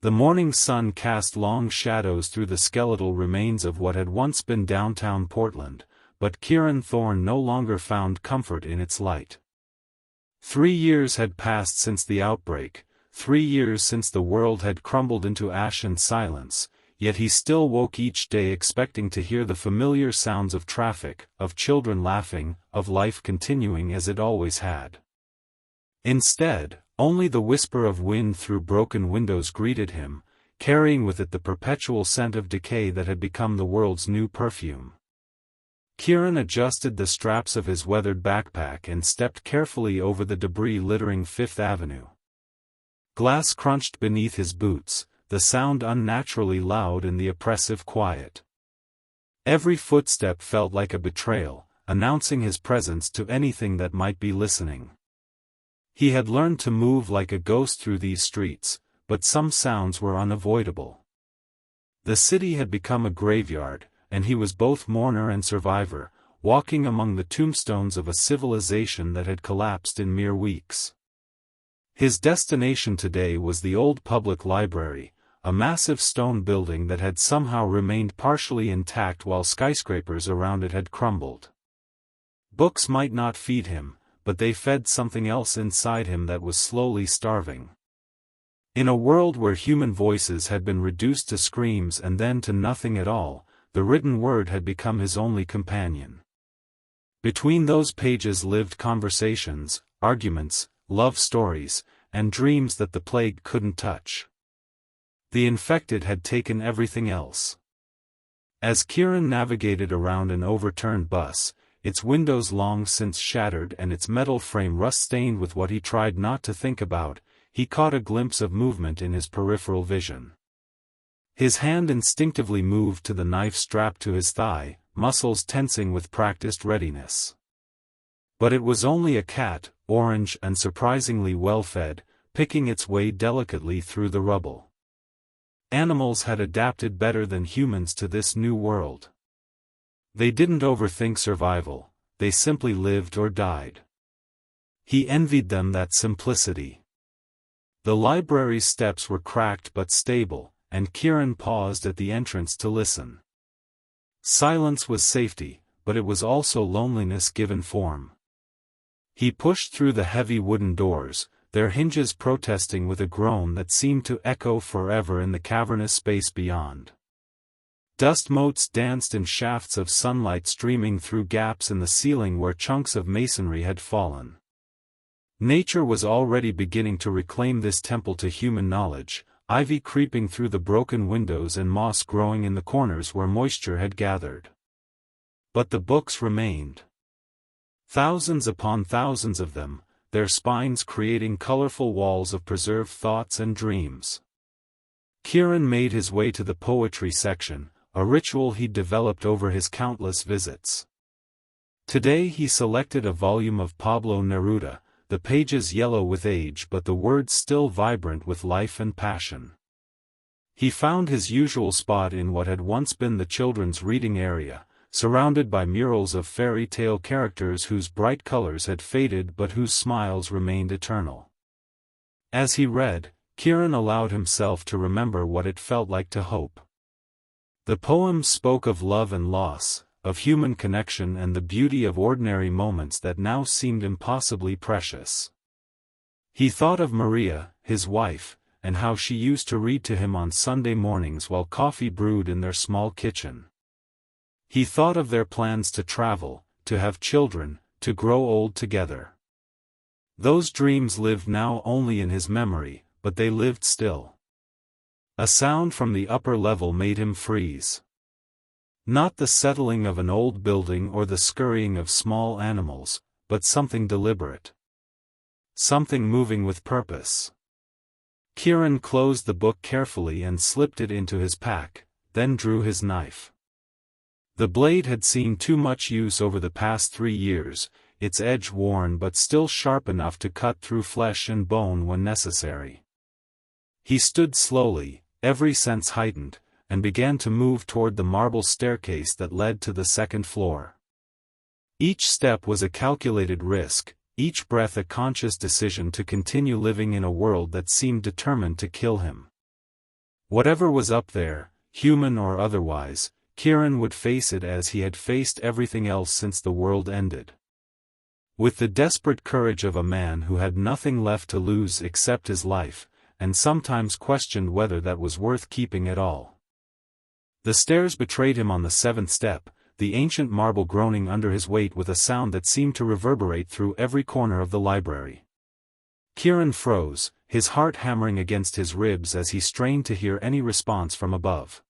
The morning sun cast long shadows through the skeletal remains of what had once been downtown Portland, but Kieran Thorne no longer found comfort in its light. 3 years had passed since the outbreak, 3 years since the world had crumbled into ash and silence, yet he still woke each day expecting to hear the familiar sounds of traffic, of children laughing, of life continuing as it always had. Instead, only the whisper of wind through broken windows greeted him, carrying with it the perpetual scent of decay that had become the world's new perfume. Kieran adjusted the straps of his weathered backpack and stepped carefully over the debris littering Fifth Avenue. Glass crunched beneath his boots, the sound unnaturally loud in the oppressive quiet. Every footstep felt like a betrayal, announcing his presence to anything that might be listening. He had learned to move like a ghost through these streets, but some sounds were unavoidable. The city had become a graveyard, and he was both mourner and survivor, walking among the tombstones of a civilization that had collapsed in mere weeks. His destination today was the old public library, a massive stone building that had somehow remained partially intact while skyscrapers around it had crumbled. Books might not feed him, but they fed something else inside him that was slowly starving. In a world where human voices had been reduced to screams and then to nothing at all, the written word had become his only companion. Between those pages lived conversations, arguments, love stories, and dreams that the plague couldn't touch. The infected had taken everything else. As Kieran navigated around an overturned bus, its windows long since shattered and its metal frame rust-stained with what he tried not to think about, he caught a glimpse of movement in his peripheral vision. His hand instinctively moved to the knife strapped to his thigh, muscles tensing with practiced readiness. But it was only a cat, orange and surprisingly well-fed, picking its way delicately through the rubble. Animals had adapted better than humans to this new world. They didn't overthink survival, they simply lived or died. He envied them that simplicity. The library's steps were cracked but stable, and Kieran paused at the entrance to listen. Silence was safety, but it was also loneliness given form. He pushed through the heavy wooden doors, their hinges protesting with a groan that seemed to echo forever in the cavernous space beyond. Dust motes danced in shafts of sunlight streaming through gaps in the ceiling where chunks of masonry had fallen. Nature was already beginning to reclaim this temple to human knowledge, ivy creeping through the broken windows and moss growing in the corners where moisture had gathered. But the books remained. Thousands upon thousands of them, their spines creating colorful walls of preserved thoughts and dreams. Kieran made his way to the poetry section, a ritual he'd developed over his countless visits. Today he selected a volume of Pablo Neruda, the pages yellow with age but the words still vibrant with life and passion. He found his usual spot in what had once been the children's reading area, surrounded by murals of fairy tale characters whose bright colors had faded but whose smiles remained eternal. As he read, Kieran allowed himself to remember what it felt like to hope. The poems spoke of love and loss, of human connection and the beauty of ordinary moments that now seemed impossibly precious. He thought of Maria, his wife, and how she used to read to him on Sunday mornings while coffee brewed in their small kitchen. He thought of their plans to travel, to have children, to grow old together. Those dreams lived now only in his memory, but they lived still. A sound from the upper level made him freeze. Not the settling of an old building or the scurrying of small animals, but something deliberate. Something moving with purpose. Kieran closed the book carefully and slipped it into his pack, then drew his knife. The blade had seen too much use over the past 3 years, its edge worn but still sharp enough to cut through flesh and bone when necessary. He stood slowly, every sense heightened, and began to move toward the marble staircase that led to the second floor. Each step was a calculated risk, each breath a conscious decision to continue living in a world that seemed determined to kill him. Whatever was up there, human or otherwise, Kieran would face it as he had faced everything else since the world ended. With the desperate courage of a man who had nothing left to lose except his life, and sometimes questioned whether that was worth keeping at all. The stairs betrayed him on the 7th step, the ancient marble groaning under his weight with a sound that seemed to reverberate through every corner of the library. Kieran froze, his heart hammering against his ribs as he strained to hear any response from above.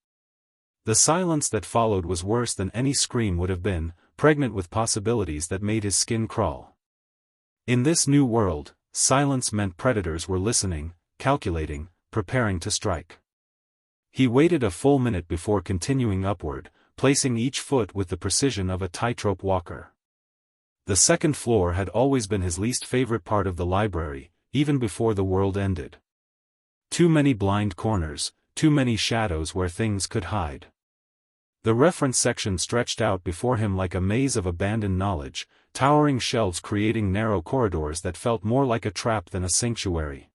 The silence that followed was worse than any scream would have been, pregnant with possibilities that made his skin crawl. In this new world, silence meant predators were listening, calculating, preparing to strike. He waited a full minute before continuing upward, placing each foot with the precision of a tightrope walker. The 2nd floor had always been his least favorite part of the library, even before the world ended. Too many blind corners, too many shadows where things could hide. The reference section stretched out before him like a maze of abandoned knowledge, towering shelves creating narrow corridors that felt more like a trap than a sanctuary.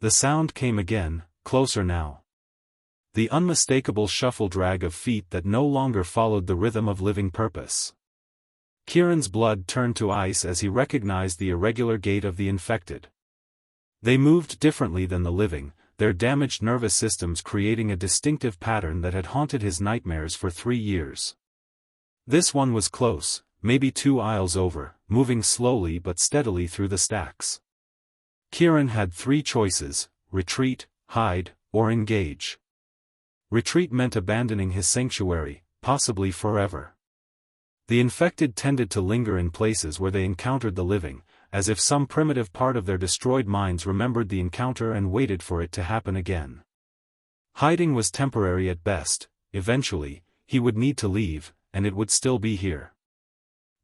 The sound came again, closer now. The unmistakable shuffle drag of feet that no longer followed the rhythm of living purpose. Kieran's blood turned to ice as he recognized the irregular gait of the infected. They moved differently than the living, their damaged nervous systems creating a distinctive pattern that had haunted his nightmares for 3 years. This one was close, maybe 2 aisles over, moving slowly but steadily through the stacks. Kieran had 3 choices: retreat, hide, or engage. Retreat meant abandoning his sanctuary, possibly forever. The infected tended to linger in places where they encountered the living, as if some primitive part of their destroyed minds remembered the encounter and waited for it to happen again. Hiding was temporary at best. Eventually, he would need to leave, and it would still be here.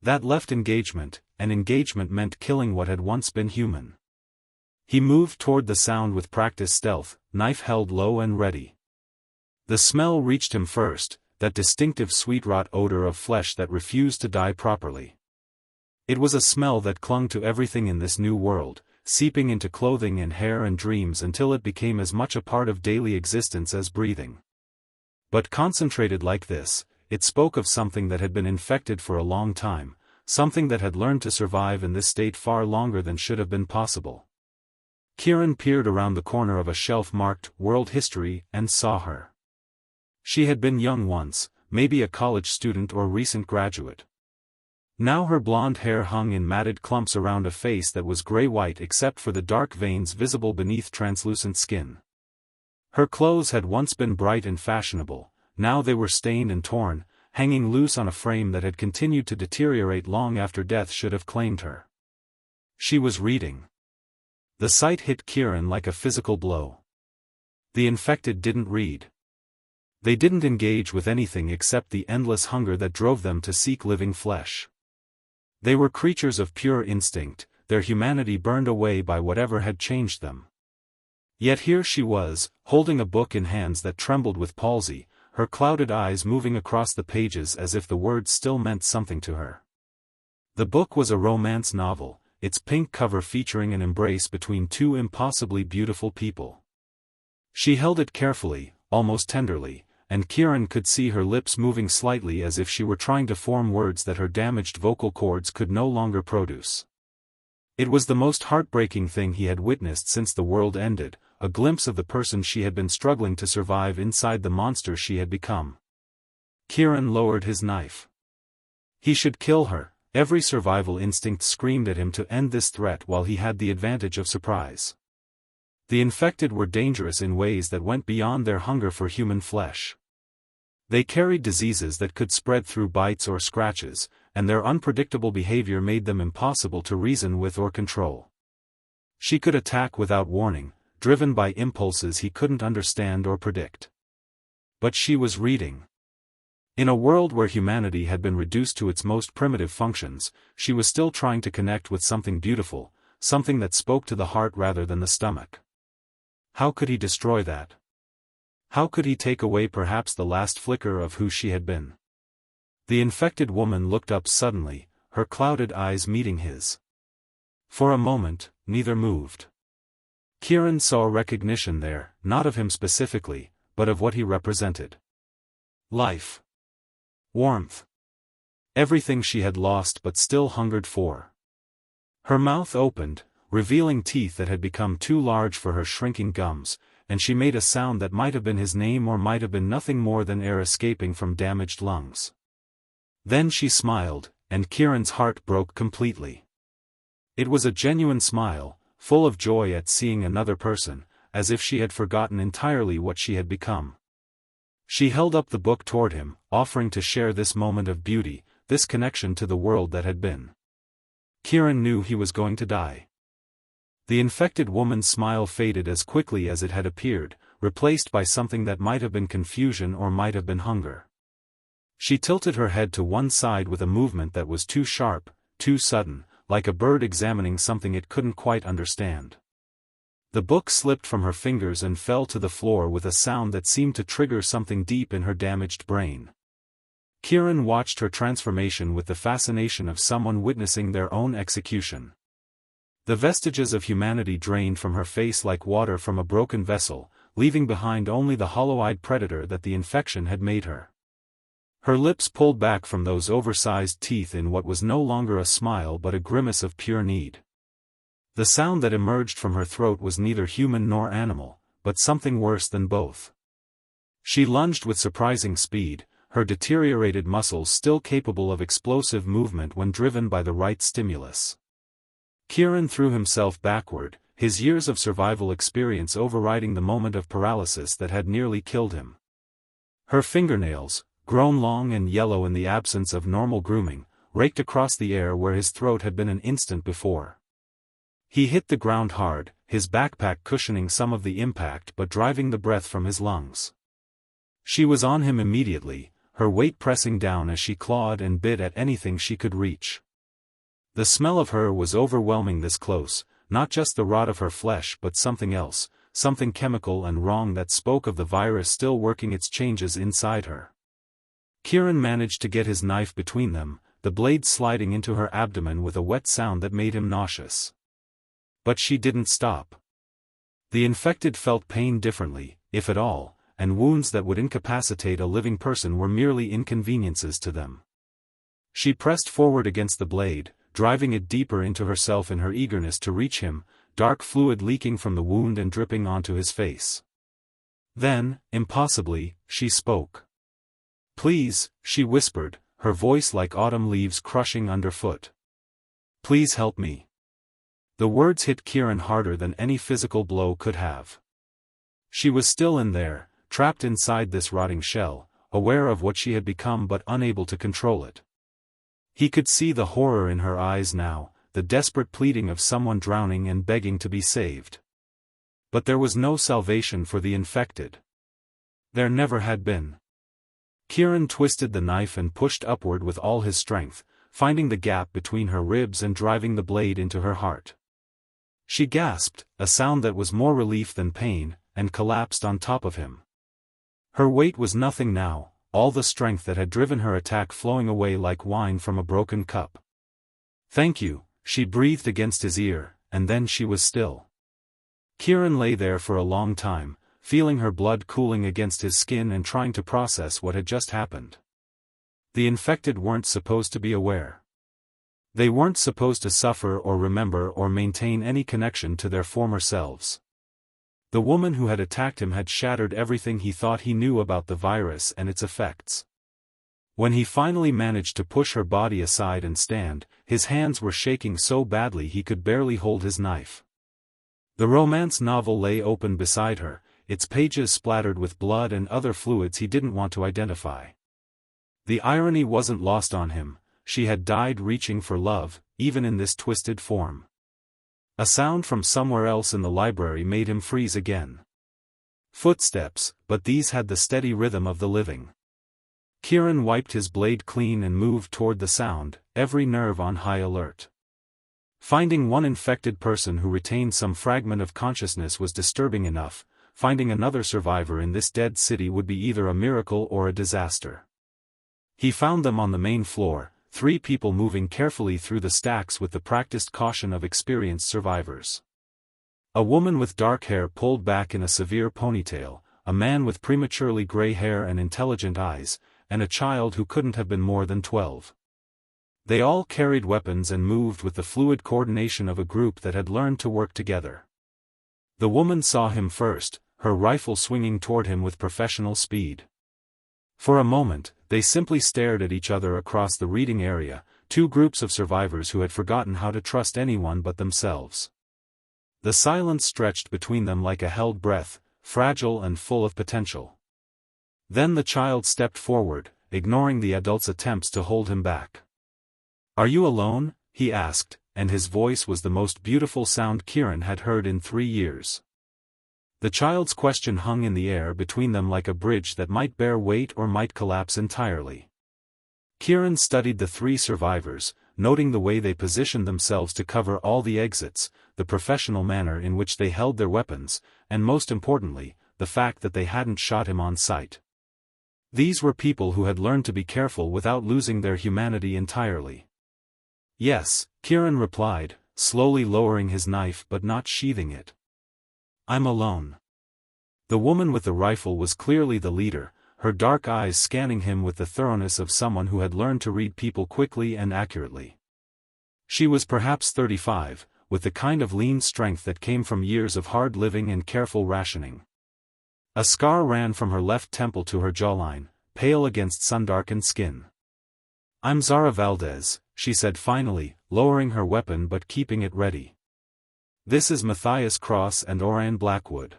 That left engagement, and engagement meant killing what had once been human. He moved toward the sound with practiced stealth, knife held low and ready. The smell reached him first, that distinctive sweet-rot odor of flesh that refused to die properly. It was a smell that clung to everything in this new world, seeping into clothing and hair and dreams until it became as much a part of daily existence as breathing. But concentrated like this, it spoke of something that had been infected for a long time, something that had learned to survive in this state far longer than should have been possible. Kieran peered around the corner of a shelf marked World History and saw her. She had been young once, maybe a college student or recent graduate. Now her blonde hair hung in matted clumps around a face that was gray-white except for the dark veins visible beneath translucent skin. Her clothes had once been bright and fashionable, now they were stained and torn, hanging loose on a frame that had continued to deteriorate long after death should have claimed her. She was reading. The sight hit Kieran like a physical blow. The infected didn't read. They didn't engage with anything except the endless hunger that drove them to seek living flesh. They were creatures of pure instinct, their humanity burned away by whatever had changed them. Yet here she was, holding a book in hands that trembled with palsy, her clouded eyes moving across the pages as if the words still meant something to her. The book was a romance novel, its pink cover featuring an embrace between 2 impossibly beautiful people. She held it carefully, almost tenderly, and Kieran could see her lips moving slightly as if she were trying to form words that her damaged vocal cords could no longer produce. It was the most heartbreaking thing he had witnessed since the world ended, a glimpse of the person she had been struggling to survive inside the monster she had become. Kieran lowered his knife. He should kill her. Every survival instinct screamed at him to end this threat while he had the advantage of surprise. The infected were dangerous in ways that went beyond their hunger for human flesh. They carried diseases that could spread through bites or scratches, and their unpredictable behavior made them impossible to reason with or control. She could attack without warning, driven by impulses he couldn't understand or predict. But she was reading. In a world where humanity had been reduced to its most primitive functions, she was still trying to connect with something beautiful, something that spoke to the heart rather than the stomach. How could he destroy that? How could he take away perhaps the last flicker of who she had been? The infected woman looked up suddenly, her clouded eyes meeting his. For a moment, neither moved. Kieran saw recognition there, not of him specifically, but of what he represented. Life. Warmth. Everything she had lost but still hungered for. Her mouth opened, revealing teeth that had become too large for her shrinking gums, and she made a sound that might have been his name or might have been nothing more than air escaping from damaged lungs. Then she smiled, and Kieran's heart broke completely. It was a genuine smile, full of joy at seeing another person, as if she had forgotten entirely what she had become. She held up the book toward him, offering to share this moment of beauty, this connection to the world that had been. Kieran knew he was going to die. The infected woman's smile faded as quickly as it had appeared, replaced by something that might have been confusion or might have been hunger. She tilted her head to one side with a movement that was too sharp, too sudden, like a bird examining something it couldn't quite understand. The book slipped from her fingers and fell to the floor with a sound that seemed to trigger something deep in her damaged brain. Kieran watched her transformation with the fascination of someone witnessing their own execution. The vestiges of humanity drained from her face like water from a broken vessel, leaving behind only the hollow-eyed predator that the infection had made her. Her lips pulled back from those oversized teeth in what was no longer a smile but a grimace of pure need. The sound that emerged from her throat was neither human nor animal, but something worse than both. She lunged with surprising speed, her deteriorated muscles still capable of explosive movement when driven by the right stimulus. Kieran threw himself backward, his years of survival experience overriding the moment of paralysis that had nearly killed him. Her fingernails, grown long and yellow in the absence of normal grooming, raked across the air where his throat had been an instant before. He hit the ground hard, his backpack cushioning some of the impact but driving the breath from his lungs. She was on him immediately, her weight pressing down as she clawed and bit at anything she could reach. The smell of her was overwhelming this close, not just the rot of her flesh but something else, something chemical and wrong that spoke of the virus still working its changes inside her. Kieran managed to get his knife between them, the blade sliding into her abdomen with a wet sound that made him nauseous. But she didn't stop. The infected felt pain differently, if at all, and wounds that would incapacitate a living person were merely inconveniences to them. She pressed forward against the blade, driving it deeper into herself in her eagerness to reach him, dark fluid leaking from the wound and dripping onto his face. Then, impossibly, she spoke. "Please," she whispered, her voice like autumn leaves crushing underfoot. "Please help me." The words hit Kieran harder than any physical blow could have. She was still in there, trapped inside this rotting shell, aware of what she had become but unable to control it. He could see the horror in her eyes now, the desperate pleading of someone drowning and begging to be saved. But there was no salvation for the infected. There never had been. Kieran twisted the knife and pushed upward with all his strength, finding the gap between her ribs and driving the blade into her heart. She gasped, a sound that was more relief than pain, and collapsed on top of him. Her weight was nothing now, all the strength that had driven her attack flowing away like wine from a broken cup. "Thank you," she breathed against his ear, and then she was still. Kieran lay there for a long time, feeling her blood cooling against his skin and trying to process what had just happened. The infected weren't supposed to be aware. They weren't supposed to suffer or remember or maintain any connection to their former selves. The woman who had attacked him had shattered everything he thought he knew about the virus and its effects. When he finally managed to push her body aside and stand, his hands were shaking so badly he could barely hold his knife. The romance novel lay open beside her, its pages splattered with blood and other fluids he didn't want to identify. The irony wasn't lost on him, she had died reaching for love, even in this twisted form. A sound from somewhere else in the library made him freeze again. Footsteps, but these had the steady rhythm of the living. Kieran wiped his blade clean and moved toward the sound, every nerve on high alert. Finding one infected person who retained some fragment of consciousness was disturbing enough, finding another survivor in this dead city would be either a miracle or a disaster. He found them on the main floor, 3 people moving carefully through the stacks with the practiced caution of experienced survivors. A woman with dark hair pulled back in a severe ponytail, a man with prematurely gray hair and intelligent eyes, and a child who couldn't have been more than 12. They all carried weapons and moved with the fluid coordination of a group that had learned to work together. The woman saw him first, her rifle swinging toward him with professional speed. For a moment, they simply stared at each other across the reading area, two groups of survivors who had forgotten how to trust anyone but themselves. The silence stretched between them like a held breath, fragile and full of potential. Then the child stepped forward, ignoring the adult's attempts to hold him back. "Are you alone?" he asked, and his voice was the most beautiful sound Kieran had heard in 3 years. The child's question hung in the air between them like a bridge that might bear weight or might collapse entirely. Kieran studied the 3 survivors, noting the way they positioned themselves to cover all the exits, the professional manner in which they held their weapons, and most importantly, the fact that they hadn't shot him on sight. These were people who had learned to be careful without losing their humanity entirely. "Yes," Kieran replied, slowly lowering his knife but not sheathing it. "I'm alone." The woman with the rifle was clearly the leader, her dark eyes scanning him with the thoroughness of someone who had learned to read people quickly and accurately. She was perhaps 35, with the kind of lean strength that came from years of hard living and careful rationing. A scar ran from her left temple to her jawline, pale against sun-darkened skin. "I'm Zara Valdez," she said finally, lowering her weapon but keeping it ready. "This is Matthias Cross and Orion Blackwood."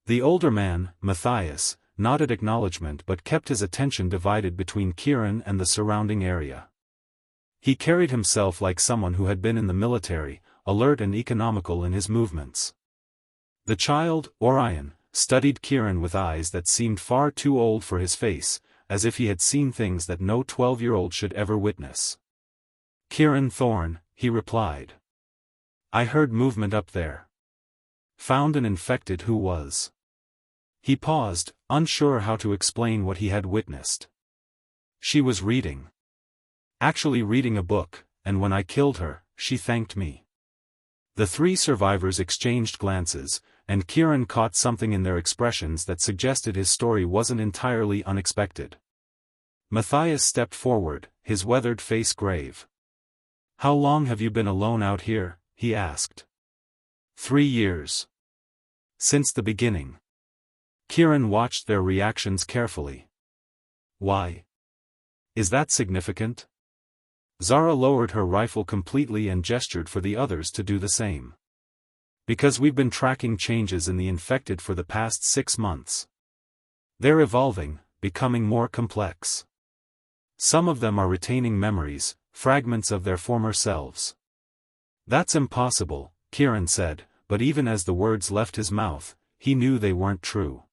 The older man, Matthias, nodded acknowledgement but kept his attention divided between Kieran and the surrounding area. He carried himself like someone who had been in the military, alert and economical in his movements. The child, Orion, studied Kieran with eyes that seemed far too old for his face, as if he had seen things that no 12-year-old should ever witness. "Kieran Thorne," he replied. "I heard movement up there. Found an infected who was." He paused, unsure how to explain what he had witnessed. "She was reading. Actually reading a book, and when I killed her, she thanked me." The 3 survivors exchanged glances, and Kieran caught something in their expressions that suggested his story wasn't entirely unexpected. Matthias stepped forward, his weathered face grave. "How long have you been alone out here?" he asked. 3 years. Since the beginning." Kieran watched their reactions carefully. "Why? Is that significant?" Zara lowered her rifle completely and gestured for the others to do the same. "Because we've been tracking changes in the infected for the past 6 months. They're evolving, becoming more complex. Some of them are retaining memories, fragments of their former selves." "That's impossible," Kieran said, but even as the words left his mouth, he knew they weren't true.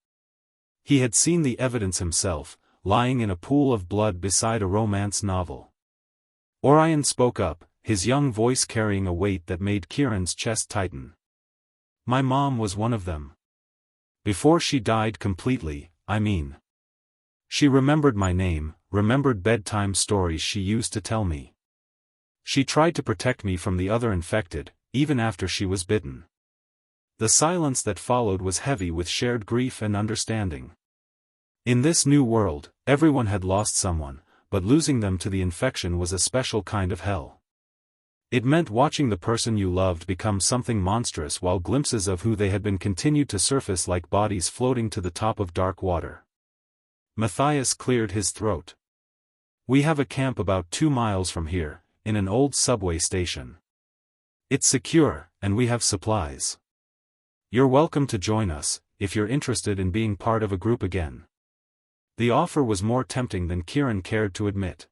He had seen the evidence himself, lying in a pool of blood beside a romance novel. Orion spoke up, his young voice carrying a weight that made Kieran's chest tighten. "My mom was one of them. Before she died completely, I mean. She remembered my name, remembered bedtime stories she used to tell me. She tried to protect me from the other infected, even after she was bitten." The silence that followed was heavy with shared grief and understanding. In this new world, everyone had lost someone, but losing them to the infection was a special kind of hell. It meant watching the person you loved become something monstrous while glimpses of who they had been continued to surface like bodies floating to the top of dark water. Matthias cleared his throat. "We have a camp about 2 miles from here, in an old subway station. It's secure, and we have supplies. You're welcome to join us, if you're interested in being part of a group again." The offer was more tempting than Kieran cared to admit.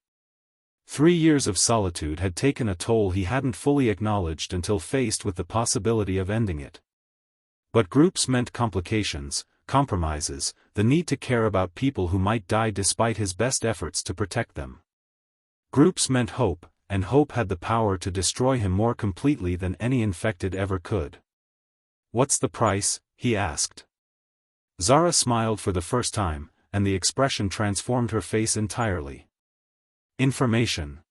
3 years of solitude had taken a toll he hadn't fully acknowledged until faced with the possibility of ending it. But groups meant complications, compromises, the need to care about people who might die despite his best efforts to protect them. Groups meant hope, and hope had the power to destroy him more completely than any infected ever could. "What's the price?" he asked. Zara smiled for the first time, and the expression transformed her face entirely. "Information.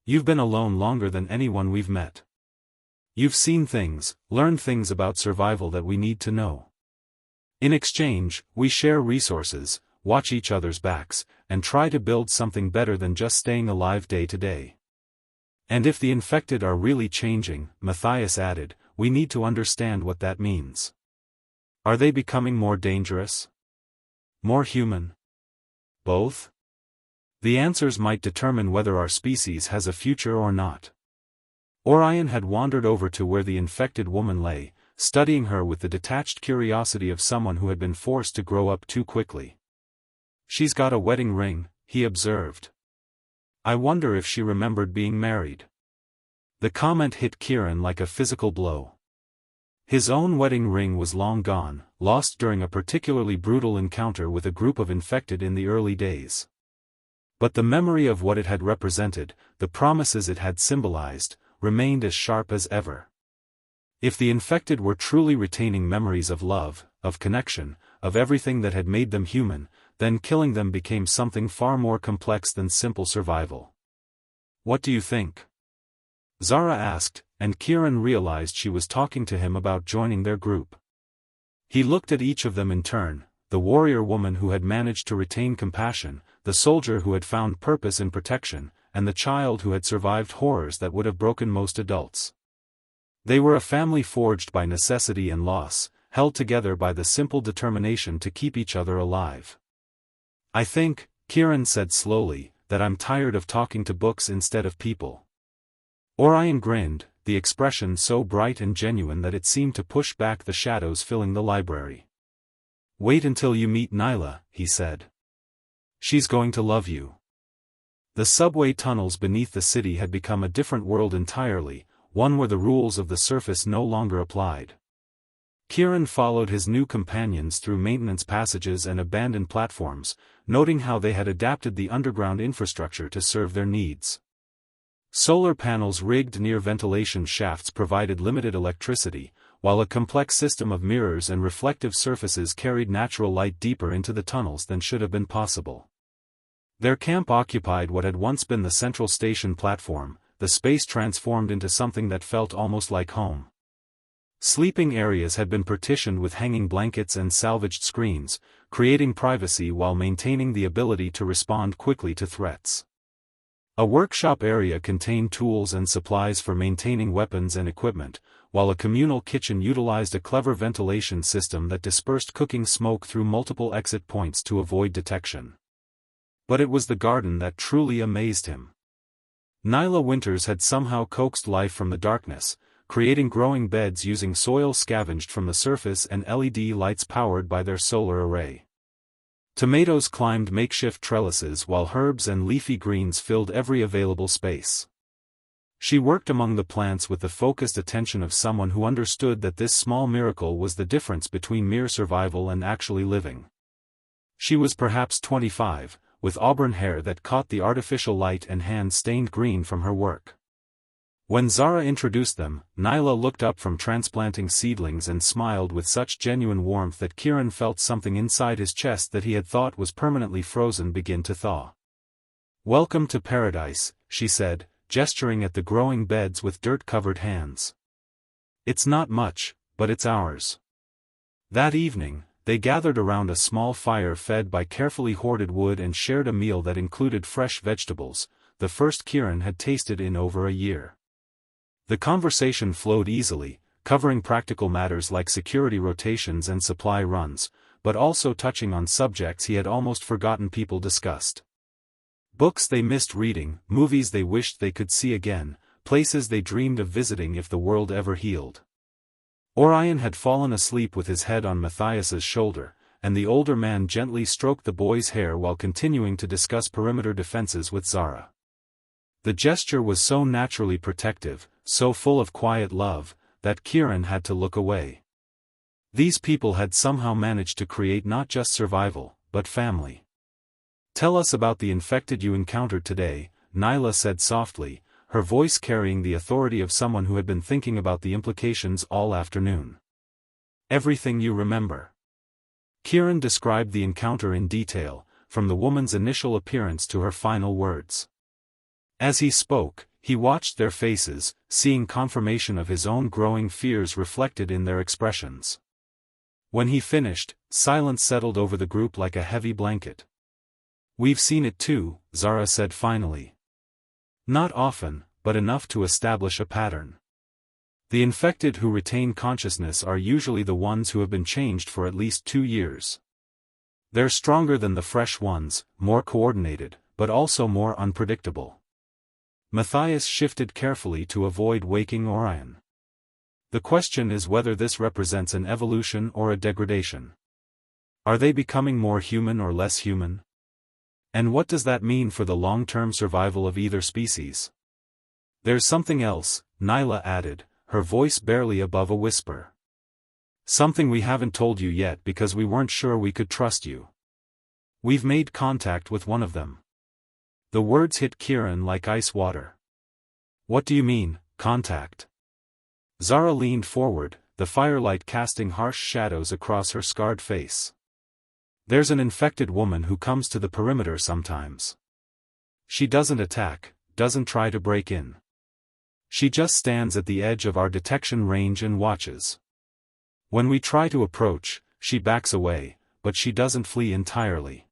You've been alone longer than anyone we've met. You've seen things, learned things about survival that we need to know. In exchange, we share resources, watch each other's backs, and try to build something better than just staying alive day to day. And if the infected are really changing, Matthias added, we need to understand what that means. Are they becoming more dangerous? More human? Both? The answers might determine whether our species has a future or not. Orion had wandered over to where the infected woman lay, studying her with the detached curiosity of someone who had been forced to grow up too quickly. She's got a wedding ring, he observed. I wonder if she remembered being married. The comment hit Kieran like a physical blow. His own wedding ring was long gone, lost during a particularly brutal encounter with a group of infected in the early days. But the memory of what it had represented, the promises it had symbolized, remained as sharp as ever. If the infected were truly retaining memories of love, of connection, of everything that had made them human, then killing them became something far more complex than simple survival. What do you think? Zara asked, and Kieran realized she was talking to him about joining their group. He looked at each of them in turn, the warrior woman who had managed to retain compassion, the soldier who had found purpose in protection, and the child who had survived horrors that would have broken most adults. They were a family forged by necessity and loss, held together by the simple determination to keep each other alive. I think, Kieran said slowly, that I'm tired of talking to books instead of people. Orion grinned, the expression so bright and genuine that it seemed to push back the shadows filling the library. Wait until you meet Nyla, he said. She's going to love you. The subway tunnels beneath the city had become a different world entirely, one where the rules of the surface no longer applied. Kieran followed his new companions through maintenance passages and abandoned platforms, noting how they had adapted the underground infrastructure to serve their needs. Solar panels rigged near ventilation shafts provided limited electricity, while a complex system of mirrors and reflective surfaces carried natural light deeper into the tunnels than should have been possible. Their camp occupied what had once been the central station platform, the space transformed into something that felt almost like home. Sleeping areas had been partitioned with hanging blankets and salvaged screens, creating privacy while maintaining the ability to respond quickly to threats. A workshop area contained tools and supplies for maintaining weapons and equipment, while a communal kitchen utilized a clever ventilation system that dispersed cooking smoke through multiple exit points to avoid detection. But it was the garden that truly amazed him. Nyla Winters had somehow coaxed life from the darkness, creating growing beds using soil scavenged from the surface and LED lights powered by their solar array. Tomatoes climbed makeshift trellises while herbs and leafy greens filled every available space. She worked among the plants with the focused attention of someone who understood that this small miracle was the difference between mere survival and actually living. She was perhaps 25, with auburn hair that caught the artificial light and hands stained green from her work. When Zara introduced them, Nyla looked up from transplanting seedlings and smiled with such genuine warmth that Kieran felt something inside his chest that he had thought was permanently frozen begin to thaw. "Welcome to paradise," she said, gesturing at the growing beds with dirt-covered hands. "It's not much, but it's ours." That evening, they gathered around a small fire fed by carefully hoarded wood and shared a meal that included fresh vegetables, the first Kieran had tasted in over a year. The conversation flowed easily, covering practical matters like security rotations and supply runs, but also touching on subjects he had almost forgotten people discussed. Books they missed reading, movies they wished they could see again, places they dreamed of visiting if the world ever healed. Orion had fallen asleep with his head on Matthias's shoulder, and the older man gently stroked the boy's hair while continuing to discuss perimeter defenses with Zara. The gesture was so naturally protective, so full of quiet love, that Kieran had to look away. These people had somehow managed to create not just survival, but family. "Tell us about the infected you encountered today," Nyla said softly, her voice carrying the authority of someone who had been thinking about the implications all afternoon. "Everything you remember." Kieran described the encounter in detail, from the woman's initial appearance to her final words. As he spoke, he watched their faces, seeing confirmation of his own growing fears reflected in their expressions. When he finished, silence settled over the group like a heavy blanket. "We've seen it too," Zara said finally. "Not often, but enough to establish a pattern. The infected who retain consciousness are usually the ones who have been changed for at least 2 years. They're stronger than the fresh ones, more coordinated, but also more unpredictable." Matthias shifted carefully to avoid waking Orion. "The question is whether this represents an evolution or a degradation. Are they becoming more human or less human? And what does that mean for the long-term survival of either species?" "There's something else," Nyla added, her voice barely above a whisper. "Something we haven't told you yet because we weren't sure we could trust you. We've made contact with one of them." The words hit Kieran like ice water. "What do you mean, contact?" Zara leaned forward, the firelight casting harsh shadows across her scarred face. "There's an infected woman who comes to the perimeter sometimes. She doesn't attack, doesn't try to break in. She just stands at the edge of our detection range and watches. When we try to approach, she backs away, but she doesn't flee entirely.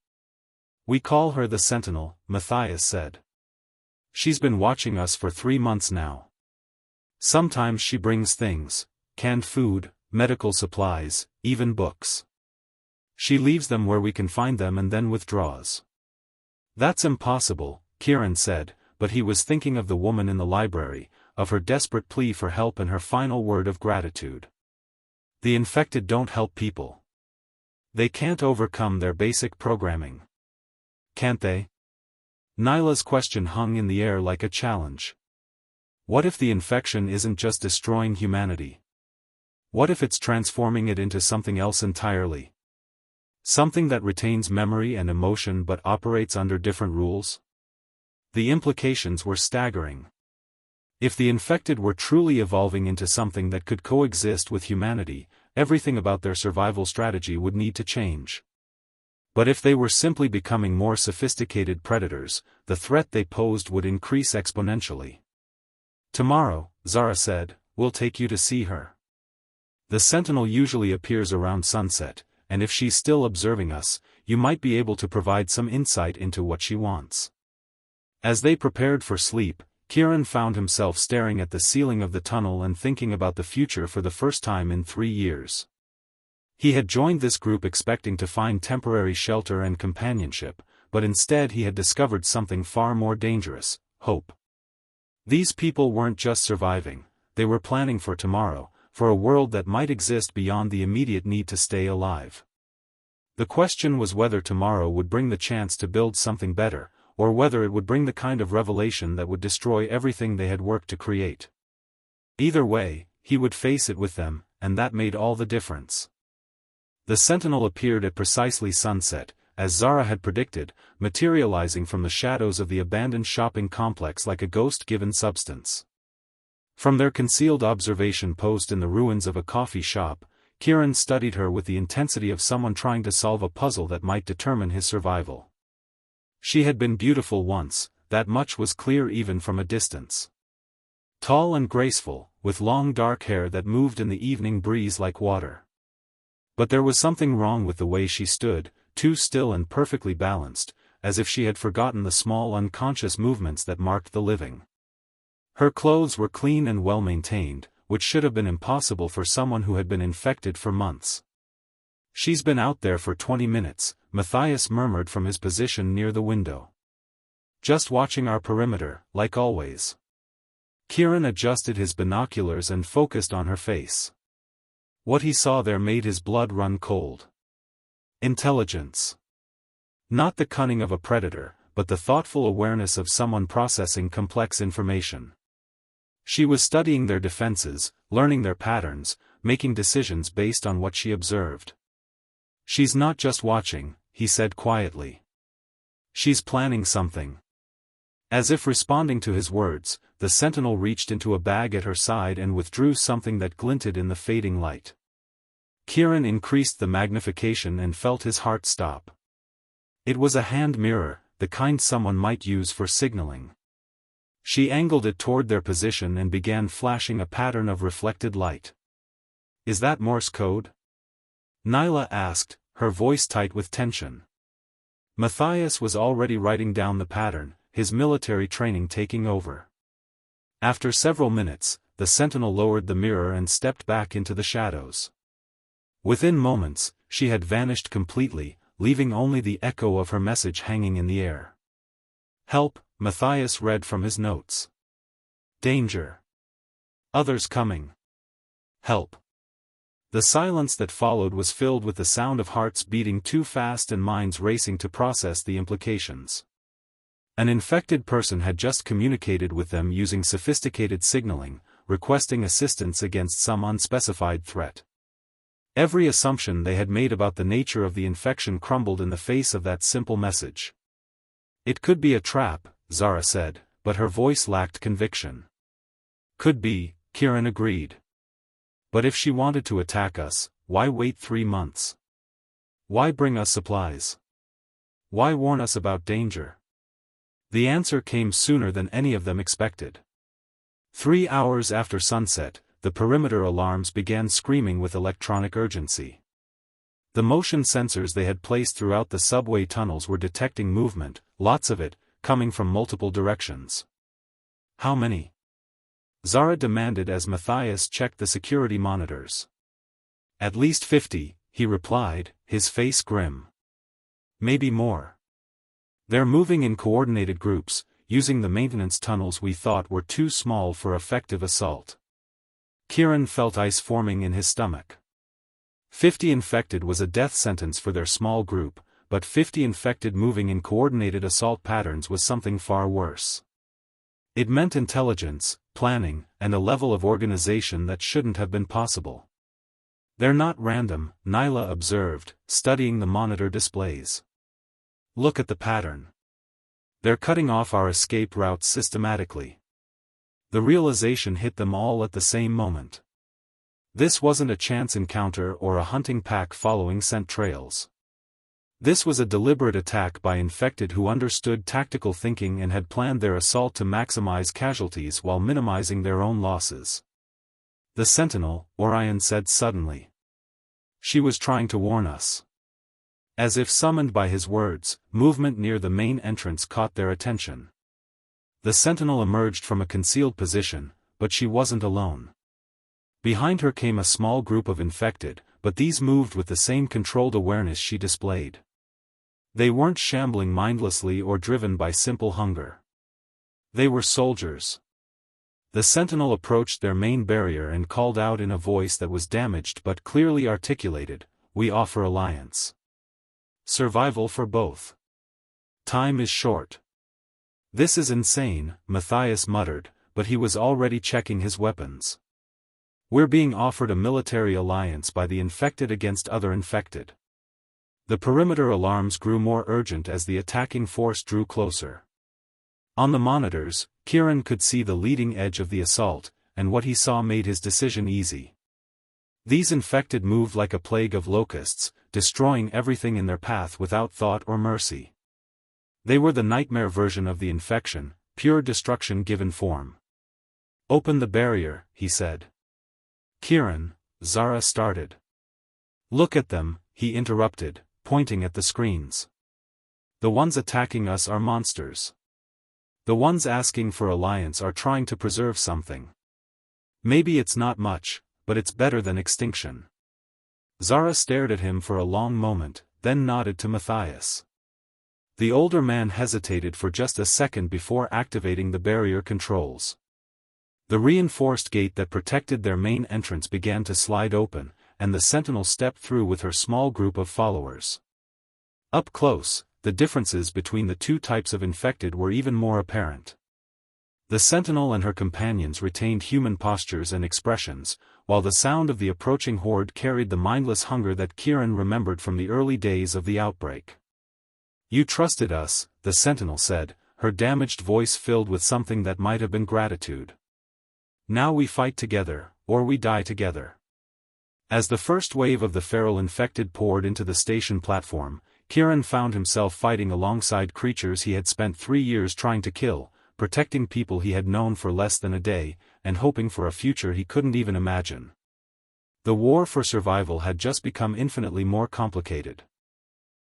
We call her the Sentinel," Matthias said. "She's been watching us for 3 months now. Sometimes she brings things, canned food, medical supplies, even books. She leaves them where we can find them and then withdraws." "That's impossible," Kieran said, but he was thinking of the woman in the library, of her desperate plea for help and her final word of gratitude. The infected don't help people. They can't overcome their basic programming. Can't they? Nyla's question hung in the air like a challenge. What if the infection isn't just destroying humanity? What if it's transforming it into something else entirely? Something that retains memory and emotion but operates under different rules? The implications were staggering. If the infected were truly evolving into something that could coexist with humanity, everything about their survival strategy would need to change. But if they were simply becoming more sophisticated predators, the threat they posed would increase exponentially. "Tomorrow," Zara said, "we'll take you to see her. The Sentinel usually appears around sunset, and if she's still observing us, you might be able to provide some insight into what she wants." As they prepared for sleep, Kieran found himself staring at the ceiling of the tunnel and thinking about the future for the first time in 3 years. He had joined this group expecting to find temporary shelter and companionship, but instead he had discovered something far more dangerous: hope. These people weren't just surviving, they were planning for tomorrow, for a world that might exist beyond the immediate need to stay alive. The question was whether tomorrow would bring the chance to build something better, or whether it would bring the kind of revelation that would destroy everything they had worked to create. Either way, he would face it with them, and that made all the difference. The Sentinel appeared at precisely sunset, as Zara had predicted, materializing from the shadows of the abandoned shopping complex like a ghost-given substance. From their concealed observation post in the ruins of a coffee shop, Kieran studied her with the intensity of someone trying to solve a puzzle that might determine his survival. She had been beautiful once, that much was clear even from a distance. Tall and graceful, with long dark hair that moved in the evening breeze like water. But there was something wrong with the way she stood, too still and perfectly balanced, as if she had forgotten the small unconscious movements that marked the living. Her clothes were clean and well-maintained, which should have been impossible for someone who had been infected for months. "She's been out there for 20 minutes, Matthias murmured from his position near the window. "Just watching our perimeter, like always." Kieran adjusted his binoculars and focused on her face. What he saw there made his blood run cold. Intelligence. Not the cunning of a predator, but the thoughtful awareness of someone processing complex information. She was studying their defenses, learning their patterns, making decisions based on what she observed. "She's not just watching," he said quietly. "She's planning something." As if responding to his words, the Sentinel reached into a bag at her side and withdrew something that glinted in the fading light. Kieran increased the magnification and felt his heart stop. It was a hand mirror, the kind someone might use for signaling. She angled it toward their position and began flashing a pattern of reflected light. "Is that Morse code?" Nyla asked, her voice tight with tension. Matthias was already writing down the pattern, his military training taking over. After several minutes, the sentinel lowered the mirror and stepped back into the shadows. Within moments, she had vanished completely, leaving only the echo of her message hanging in the air. "Help," Matthias read from his notes. "Danger. Others coming. Help." The silence that followed was filled with the sound of hearts beating too fast and minds racing to process the implications. An infected person had just communicated with them using sophisticated signaling, requesting assistance against some unspecified threat. Every assumption they had made about the nature of the infection crumbled in the face of that simple message. "It could be a trap," Zara said, but her voice lacked conviction. "Could be," Kieran agreed. "But if she wanted to attack us, why wait 3 months? Why bring us supplies? Why warn us about danger?" The answer came sooner than any of them expected. 3 hours after sunset, the perimeter alarms began screaming with electronic urgency. The motion sensors they had placed throughout the subway tunnels were detecting movement, lots of it, coming from multiple directions. "How many?" Zara demanded as Matthias checked the security monitors. "At least 50, he replied, his face grim. "Maybe more. They're moving in coordinated groups, using the maintenance tunnels we thought were too small for effective assault." Kieran felt ice forming in his stomach. 50 infected was a death sentence for their small group, but 50 infected moving in coordinated assault patterns was something far worse. It meant intelligence, planning, and a level of organization that shouldn't have been possible. "They're not random," Nyla observed, studying the monitor displays. "Look at the pattern. They're cutting off our escape routes systematically." The realization hit them all at the same moment. This wasn't a chance encounter or a hunting pack following scent trails. This was a deliberate attack by infected who understood tactical thinking and had planned their assault to maximize casualties while minimizing their own losses. "The Sentinel," Orion said suddenly. "She was trying to warn us." As if summoned by his words, movement near the main entrance caught their attention. The Sentinel emerged from a concealed position, but she wasn't alone. Behind her came a small group of infected, but these moved with the same controlled awareness she displayed. They weren't shambling mindlessly or driven by simple hunger. They were soldiers. The Sentinel approached their main barrier and called out in a voice that was damaged but clearly articulated, "We offer alliance. Survival for both. Time is short." "This is insane," Matthias muttered, but he was already checking his weapons. "We're being offered a military alliance by the infected against other infected." The perimeter alarms grew more urgent as the attacking force drew closer. On the monitors, Kieran could see the leading edge of the assault, and what he saw made his decision easy. These infected moved like a plague of locusts, destroying everything in their path without thought or mercy. They were the nightmare version of the infection, pure destruction given form. "Open the barrier," he said. "Kieran," Zara started. "Look at them," he interrupted, pointing at the screens. "The ones attacking us are monsters. The ones asking for alliance are trying to preserve something. Maybe it's not much, but it's better than extinction." Zara stared at him for a long moment, then nodded to Matthias. The older man hesitated for just a second before activating the barrier controls. The reinforced gate that protected their main entrance began to slide open, and the Sentinel stepped through with her small group of followers. Up close, the differences between the two types of infected were even more apparent. The Sentinel and her companions retained human postures and expressions, while the sound of the approaching horde carried the mindless hunger that Kieran remembered from the early days of the outbreak. "You trusted us," the Sentinel said, her damaged voice filled with something that might have been gratitude. "Now we fight together, or we die together." As the first wave of the feral infected poured into the station platform, Kieran found himself fighting alongside creatures he had spent 3 years trying to kill, protecting people he had known for less than a day, and hoping for a future he couldn't even imagine. The war for survival had just become infinitely more complicated.